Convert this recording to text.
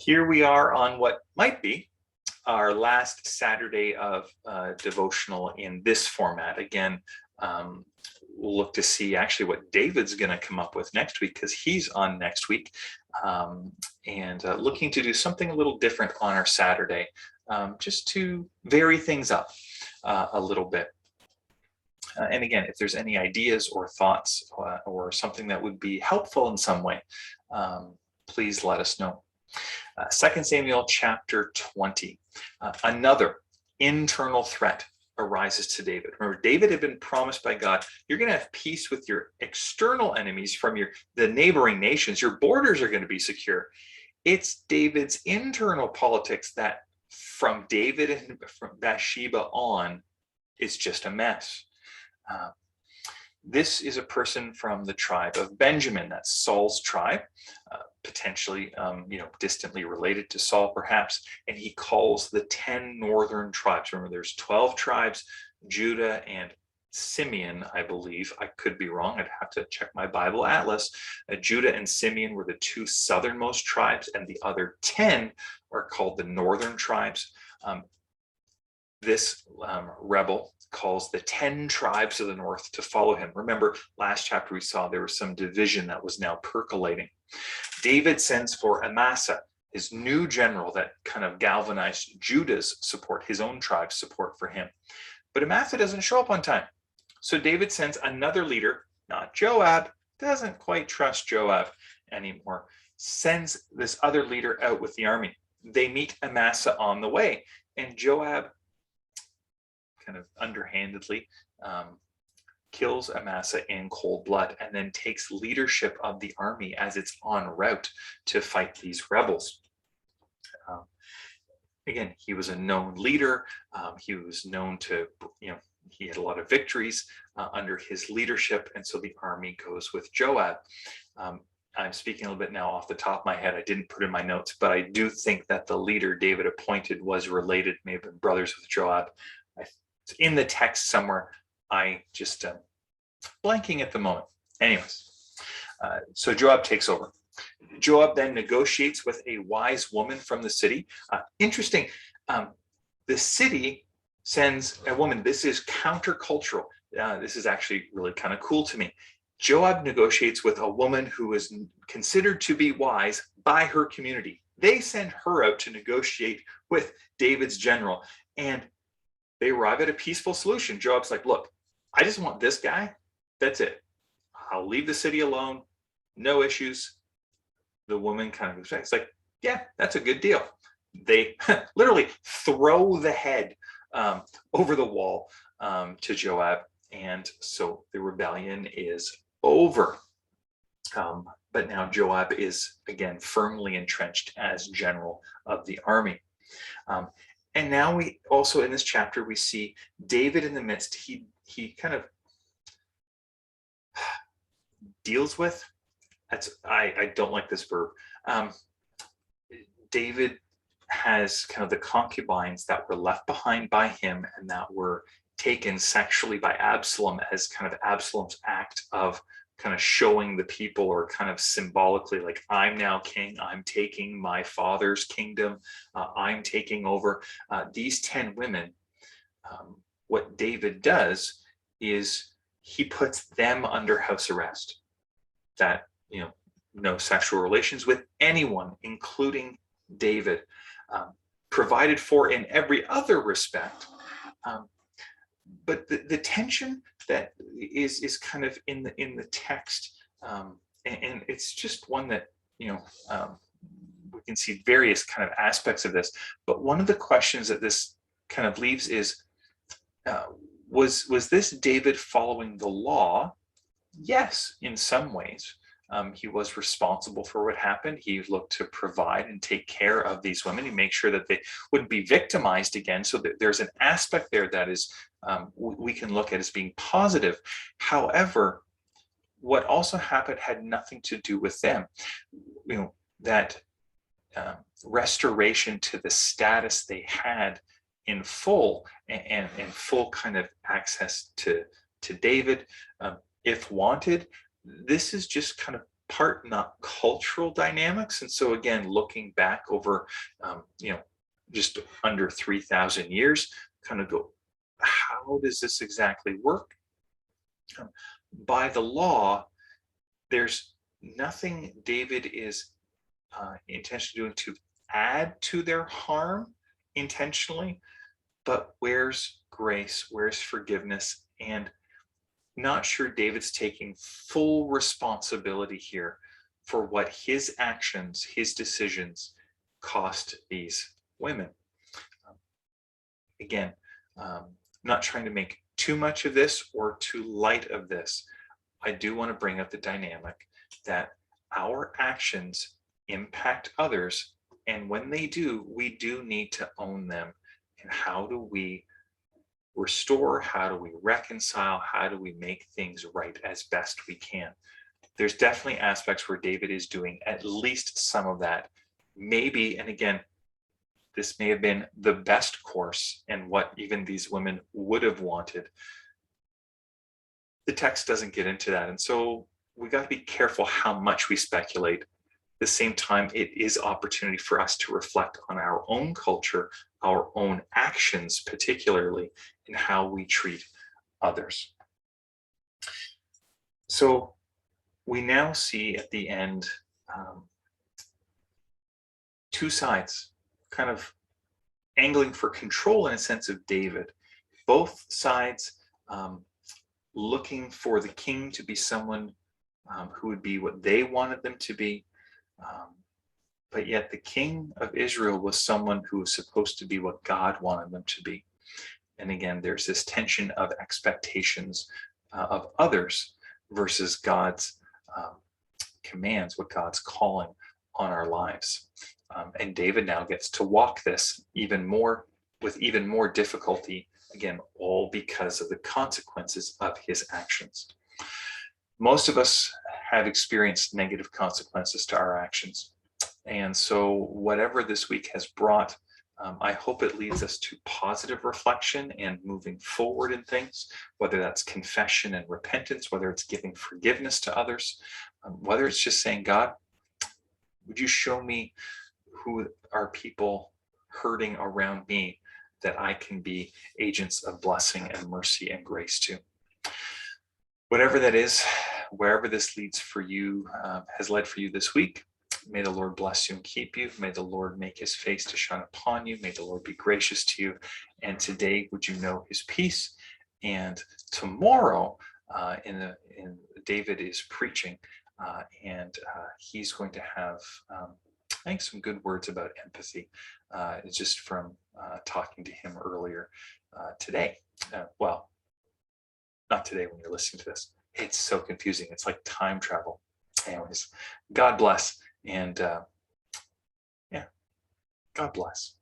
Here we are on what might be our last Saturday of devotional in this format. Again, we'll look to see actually what David's going to come up with next week, because he's on next week, and looking to do something a little different on our Saturday, just to vary things up a little bit. And again, if there's any ideas or thoughts or something that would be helpful in some way, please let us know. 2 Samuel chapter 20, another internal threat arises to David. Remember, David had been promised by God, you're going to have peace with your external enemies from the neighboring nations. Your borders are going to be secure. It's David's internal politics that from David and from Bathsheba on is just a mess. This is a person from the tribe of Benjamin. That's Saul's tribe, potentially, distantly related to Saul, perhaps. And he calls the 10 northern tribes. Remember, there's 12 tribes, Judah and Simeon, I believe. I could be wrong. I'd have to check my Bible atlas. Judah and Simeon were the two southernmost tribes, and the other 10 are called the northern tribes. This rebel calls the 10 tribes of the north to follow him. Remember, last chapter we saw there was some division that was now percolating. David sends for Amasa, his new general that kind of galvanized Judah's support, his own tribe's support for him. But Amasa doesn't show up on time. So David sends another leader, not Joab, doesn't quite trust Joab anymore, sends this other leader out with the army. They meet Amasa on the way, and Joab kind of underhandedly kills Amasa in cold blood, and then takes leadership of the army as it's en route to fight these rebels. Again, he was a known leader. He was known to, he had a lot of victories under his leadership, and so the army goes with Joab. I'm speaking a little bit now off the top of my head. I didn't put in my notes, but I do think that the leader David appointed was related, may have been brothers with Joab. It's in the text somewhere. I just blanking at the moment. Anyways, so Joab takes over. Joab then negotiates with a wise woman from the city. Interesting, the city sends a woman. This is countercultural. This is actually really kind of cool to me. Joab negotiates with a woman who is considered to be wise by her community. They send her out to negotiate with David's general, and they arrive at a peaceful solution. Joab's like, look, I just want this guy. That's it. I'll leave the city alone. No issues. The woman kind of is like, yeah, that's a good deal. They literally throw the head over the wall to Joab. And so the rebellion is over. But now Joab is, again, firmly entrenched as general of the army. And now we also, in this chapter, we see David in the midst. He kind of deals with, I don't like this verb. David has kind of the concubines that were left behind by him and that were taken sexually by Absalom as kind of Absalom's act of kind of showing the people, or kind of symbolically, like, I'm now king, I'm taking my father's kingdom, I'm taking over. These 10 women, what David does is he puts them under house arrest, that, no sexual relations with anyone, including David, provided for in every other respect. But the tension that is kind of in the text, and it's just one that we can see various kind of aspects of this. But one of the questions that this kind of leaves is, was this David following the law? Yes, in some ways. He was responsible for what happened. He looked to provide and take care of these women and make sure that they wouldn't be victimized again. So that there's an aspect there that is, we can look at as being positive. However, what also happened had nothing to do with them. That restoration to the status they had in full, and full kind of access to David, if wanted. This is just kind of part not cultural dynamics. And so again, looking back over, just under 3,000 years, kind of go, how does this exactly work? By the law, there's nothing David is intentionally doing to add to their harm intentionally, but where's grace, where's forgiveness? And not sure David's taking full responsibility here for what his actions, his decisions cost these women. Again, not trying to make too much of this or too light of this. I do want to bring up the dynamic that our actions impact others, and when they do, we do need to own them. And how do we restore? How do we reconcile? How do we make things right as best we can? There's definitely aspects where David is doing at least some of that. Maybe, and again, this may have been the best course and what even these women would have wanted. The text doesn't get into that. And so we got to be careful how much we speculate. At the same time, it is opportunity for us to reflect on our own culture, our own actions, particularly in how we treat others. So we now see at the end two sides kind of angling for control in a sense of David. Both sides looking for the king to be someone who would be what they wanted them to be. But yet the king of Israel was someone who was supposed to be what God wanted them to be. And again, there's this tension of expectations of others versus God's commands, what God's calling on our lives. And David now gets to walk this even more with even more difficulty, again, all because of the consequences of his actions. Most of us have experienced negative consequences to our actions. And so whatever this week has brought, I hope it leads us to positive reflection and moving forward in things, whether that's confession and repentance, whether it's giving forgiveness to others, whether it's just saying, God, would you show me who are people hurting around me that I can be agents of blessing and mercy and grace to. Whatever that is, wherever this leads for you, has led for you this week, may the Lord bless you and keep you. May the Lord make his face to shine upon you. May the Lord be gracious to you. And today, would you know his peace? And tomorrow, David is preaching, and he's going to have, I think, some good words about empathy, just from talking to him earlier today. Well, not today when you're listening to this. It's so confusing. It's like time travel. Anyways, God bless. And yeah, God bless.